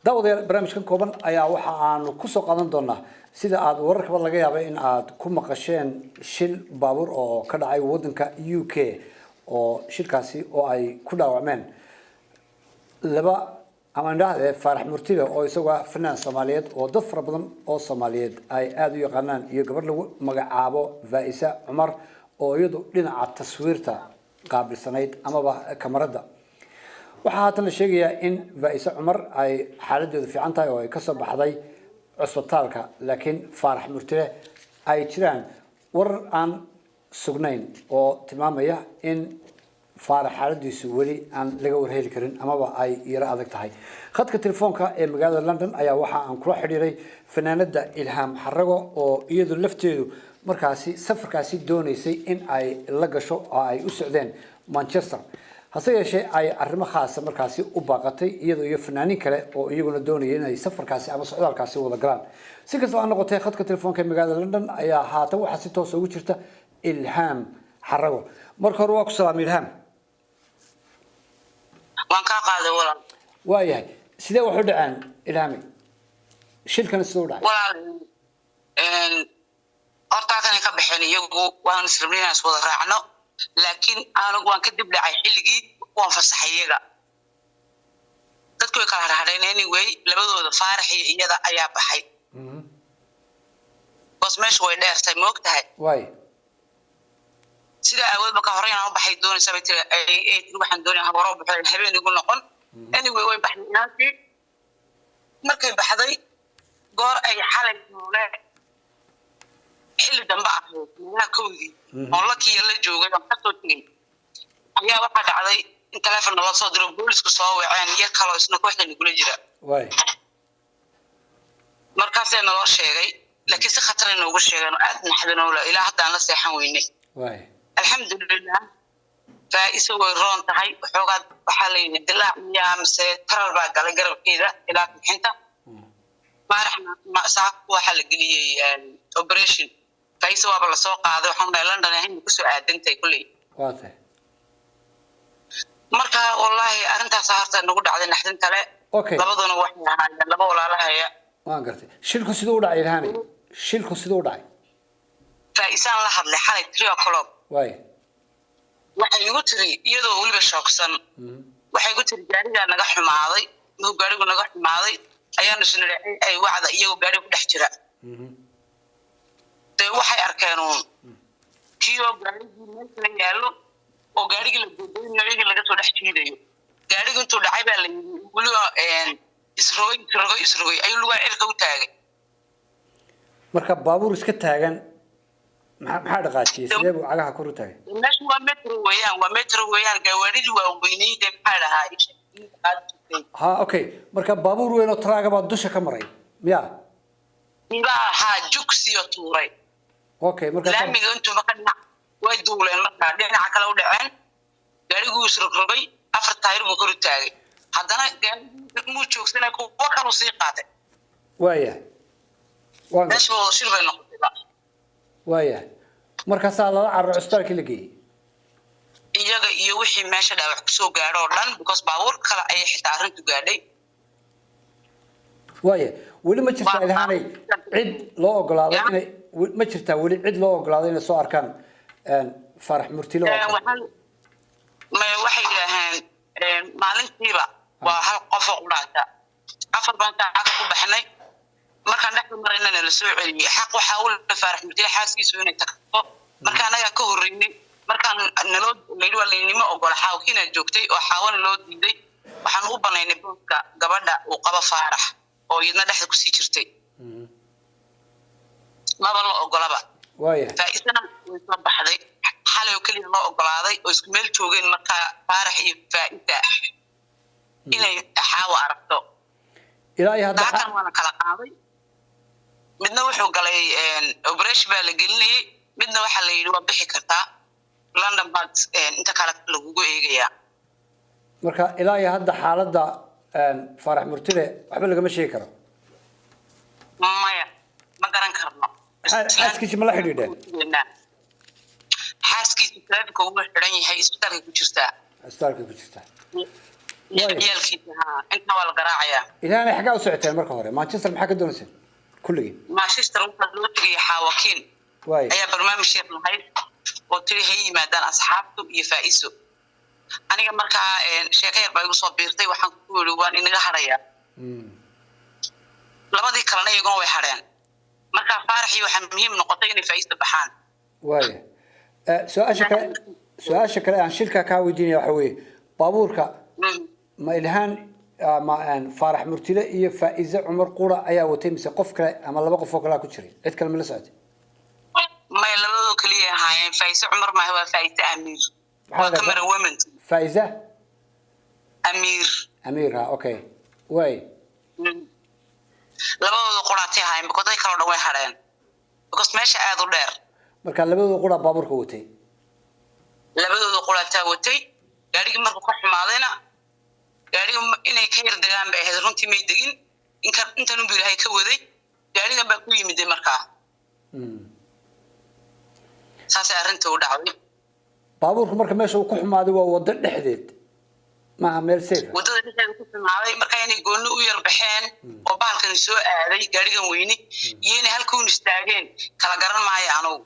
daawadayaal barnaamijkan kooban ayaa waxa aanu ku soo qaadan doonaa sida aad wararkaba laga yaabay in aad ku maqasheen shil baabuur oo ka dhacay wadanka UK oo shilkaasi oo ay ku dhaawacmeen laba ama indhaha Faarax Murtile oo isaga fanaan Soomaaliyeed oo dad fara badan oo Soomaaliyeed ay aad u yaqaanaan iyo gabar lagu magacaabo Faisa Umar oo iyadu dhinaca taswiirta qaabilsanayd amaba kamarada waxa haatan la sheegayaa in Faisa Umar ay xaaladeedu fiican tahay oo ay ka soo baxday cusbitaalka laakiin Faarax Murtile ay jiraan war aan sugnayn oo tilmaamaya in Faarax xaaladiisu wali aan laga warheli karin amaba ay yara adag tahay khadka telefoonka ee magaalada London ayaa waxa aan kula xiriiray fanaanada Ilham Xarago oo iyadu lafteedu markaasi safarkaasi doonaysay in ay la gasho oo ay u socdeen Manchester hase yeeshee ay arrimo khaas ah markaasi u baaqatay iyadoo iyo fanaanin kale oo iyaguna doonayay in ay safarkaasi ama socdaalkaasi wada galaan si kastoo aan noqotay khadka telefoonka ee magaalada London ayaa haatan waxa si toos ah ugu jirta Ilham Xarago marka hore waa ku salaamay Ilham waan ka qaaday walaal waayahay sidee wax u dhacaan Ilhami shilkan sidoo dhacay walaal horta kan ka baxeen iyagu waan isreebnaa wada raacno laakiin anigu waan ka dib dhacay xilligii waan fasaxay iyaga dadku way kala raadeen anyway labadooda Faarax iyo iyada ayaa baxay bas meesha way dheertay ma ogtahay waay sida awood baka horeyna u baxay doonaysa bay tiri ay waxaan doonayaa hawaro baxay habeen igu noqon anyway way baxday markay baxday goor ay xalay nuule xilli dambe ah meelaha kowdii oo la kii la joogay oo ka soo tagay ayaa waxa dhacday in telefoon la soo diro booliisku soo waceen iyo kale isna ku xidhan kula jira waay markaas ay noo sheegay laakiin si khatar ah noogu sheegeen aad naxdinoo ilaa hadda aan la seexan weynay waay alxamdulillah Faisa way roon tahay xoogaad waxa la yiri dilaac miyaa mise tarar baa galay garabkeeda ilaa bixinta Faaraxna ma saaq waxa la geliyay operation Faisa waa la soo qaaday waxaan meelan London ahayn ku soo aadantay kulay waatay marka wallahi arintaas harta nagu dhacday naxdin kale labaduna wax yahay laba walaalahay waan gartay shilku sidoo u dhacay Ilhami shilku sidoo u dhacay Faisa la hadlay xalay 3 o'clock waay waxay igu tiri iyadoo waliba shoogsan waxay igu tiri gaariga naga xumaaday inuu gaarigu naga xumaaday ayaan isnaa ay wacda iyagoo gaari ku dhex jira tay waxay arkeen kiyo gaarigii meesha yaalo oo gaarigii la go'day laga soo dhex jiidayo gaarigu intuu dhacay baa la yiri waliba isrogay ayuu lugaa cirka u taagay marka baabuur iska taagan maxaa dhaqaajiyay sidee buu cagaha kor u taagay meesha waa metro weeyaan gawaaridi waa weynayde maxaa dhahaa ha okay marka baabuur weyn oo traaga baa dusha ka maray miya ha juksiyo tuuray okay marka laamiga intuu maqana way duuleen marka dhinaca kale u dhaceen gaarigu isrogay afar taayir buu kor u taagay haddana gaarigu muu joogsanay kuwa kale sii qaatay waaya waan meesha shil bay noqotay waaya marka la carro cusbitaalka la geeyay iyaga iyo wixii meesha dhaawac ku soo gaaro dhan because baabuur kale ay xitaa arintu gaadhay waaya wali ma jirtaa Ilhaanay cid loo ogolaaday inay ma jirtaa wali cid loo ogolaaday inay soo arkaan Faarax Murtile waxay yiraahdeen maalintiiba waa hal qof oo quraata afar baan taacad ku baxnay markaan dhaxal marayna la soo celiyay xaq waxa uu Faarax Murtile xaaskiisu inay tagto markaan anaga ka horeynay markaan naloo leeyahay waliinimo ogol xaawkiina joogtay oo xaawan loo diiday waxaan u banaynay booska gabadha uu qaba Faarax oo iyadna dhaxal ku sii jirtay maba la ogolaba waaya Faisana way soo baxday xalay kaliya loo ogolaaday oo isku meel joogeen marka Faarax iyo Faisa inay xaawa aragto ilaa iyo hadda waan kala qaaday midna wuxuu galay operation baa la gelinayay midna waxa la yiri waa bixi kartaa London baa inta kala lagu eegaya marka ilaa iyo hadda xaaladda Faarax Murtile waxba laga ma sheegi karo maya ma garan karno xaaskiisa ma la xidhiidheen xaaskiisa telefonka uu xiran yahay isbitaalka ku jirta ciyaalkiisa inta waa la garaacaya ilaana xagaa u socoteen marka hore Manchester maxaa ka doonaysay kulligii Manchester waxaa loo tagay xaawakiin way ayaa barnaamij yar lahayd oo tiri hay yimaadaan asxaabtu iyo faa'iiso aniga markaa sheekayar baa igu soo biirtay waxaan ku weli waan inaga haraya labadii kalena iyagoo way hareen markaa faaraxii waxaa muhiim noqotay inay faa'iiso baxaan way su-aasha kale aan shirka kaa weydiinaya waxa weeye baabuurka ma ilhaan ma faarax murtile iyo faa'iiso cumar qura ayaa watay mise qof kale ama laba qof oo kale ku jiray cid kale ma la socotay ما يلو كليه هاي فايزة عمر ما هو فايزة أمير وكاميرا ومن فايزة أمير ها أوكي واي لبعض قراتي هاي بقطعي كانوا دوي حرين بقص ماشي عادو دير مركان لبعض قرات بابور كوتي لبعض قراتي وتي قاري مركو كح ماضينا قاري إني كير دجان بعهد رنتي ميدجين إن كان أنت نبي هاي كودي قاري جنب كوي مدي مركا ساسي أرنت ودعوي baabuurku marka meesha uu ku xumaaday waa wado dhexdeed ma meel safe wadada dhexdeeda ku xumaaday marka inay gooni u yar baxeen oo baalkan soo aaday gaarigan weyni iyo inay halkuun istaageen kala garan maayo anigu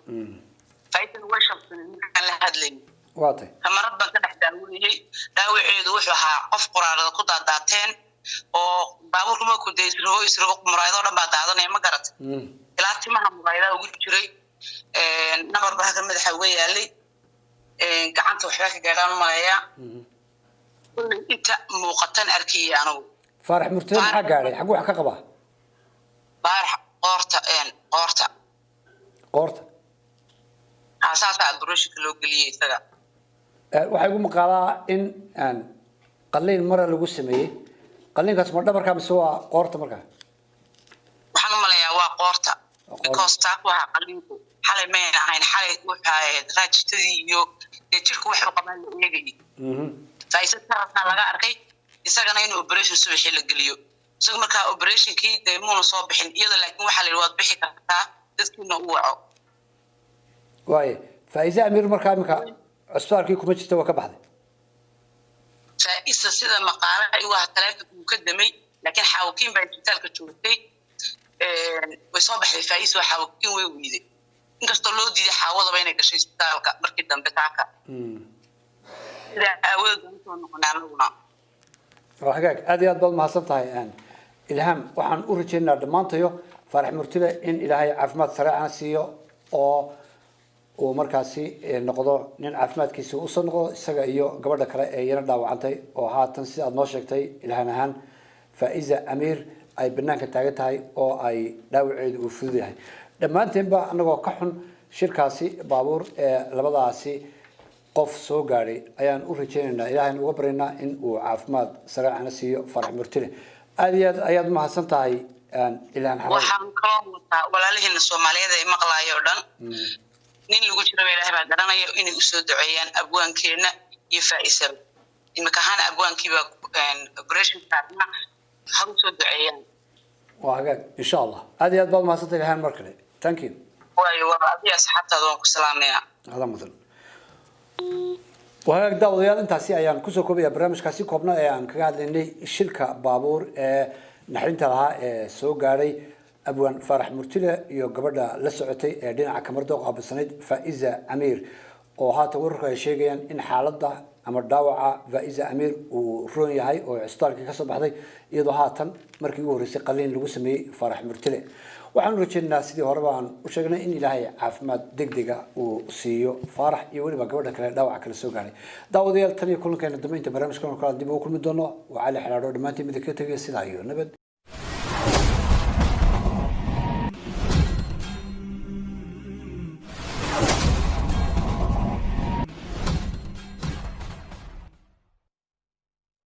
faytan way shabsan aan la hadlayn waatay kamarad baan ka dhex daawanayay dhaawaceedu wuxuu ahaa qof quraarada ku daadaateen oo baabuurku ma ku deysro muraayado dhan baa daadanaya ma garat ilaa timaha muraayada ugu jiray nabar baa ka madaxa uga yaalay gacanta waxba ka gaadhaan maaya inta muuqatan arkay anigu faarax murtile maxaa gaaray xag wax ka qaba faarax qoorta asaasa brushka loo geliyay isaga waxay ugu maqaalaa in qalliin mara lagu sameeyay qalliinkaas ma dhabarka mise waa qoorta markaa waxaan u malayaa waa qoorta because taas waa qalliinku xalay ma ahayn xalay waxay raajitadii iyo jirku wuxuu qabaan la eegay faa'iido tarafka laga arkay isagana inuu operation subaxii la geliyo isaga markaa operationkii deemuuna soo bixin iyada laakiin waxa la yiraahdo bixi kartaa dadkiina u waco way faa'iido amir markaa imika cusbaarkii kuma jirto waa ka baxday faa'iido sida maqaala ay waa taleefanku ka damay laakiin xawkiin baa isbitaalka joogtay way soo baxday faa'iido xawkiin way weyday inkastoo loo diiday xaawadaba inay gashay isbitaalka markii dambe taaka ila awood soo noqonaanuna waa hagaag aad iyo aad baad mahadsan tahay ilham waxaan u rajaynayaa dhammaantayo faarax murtile in ilaahay caafimaad sareecan siiyo oo uu markaasi noqdo nin caafimaadkiisa u soo noqdo isaga iyo gabadha kale ee iyana dhaawacantay oo haatan sida aad noo sheegtay ilhaan ahaan faa'iiza amiir ay banaanka taagan tahay oo ay dhaawaceedu uu fudud yahay dhammaanteenba anagoo ka xun shirkaasi baabuur ee labadaasi qof soo gaaray ayaan u rajaynaynaa ilaahay uga baryaynaa in uu caafimaad sareecana siiyo farax murtile aad iyo aad ayaad mahadsan tahay ilhaan xaray waxaan kaloo wataa walaalihiina Soomaaliyeed ay maqlaayo dhan nin lagu jiro ilaahay baa garanaya inay u soo duceeyaan abwaankeena iyo faa'iisada imika ahaan abwaankiiba operation partner ha u soo duceeyaan waa hagaag insha Allah aad iyo aad baad mahadsan tahay ilhaan markale thank you waayo walaalihi asxaabtaada waan ku salaamayaa هذا مثلا وهاك داوديال intaasi ayaan ku soo koobaya barnaamijkaasi koobna ee aan kaga hadlaynay shilka baabuur ee naxrinta lahaa ee soo gaaray abwan farax murtile iyo gabadha la socotay ee dhinaca kamardo qaabsanayd faa'iiza amiir oo haatan wararka ay sheegayaan in xaaladda ama dhaawaca faa'iiza amiir uu roon yahay oo isbitaalka ka soo baxday iyadoo haatan markii ugu horeysay qalliin lagu sameeyay farax murtile waxaan rajaynaynaa sidii horeba aan u sheegnay in ilaahay caafimaad degdega uu siiyo faarax iyo weliba gabadha kale dhaawaca kale soo gaaray daawadayaal tan iyo kulankeena dambeynta barnaamijkan oo kale dib ugu kulmi doono waa cali xalaadho dhammaantiin midka ka tagay sidaa iyo nabad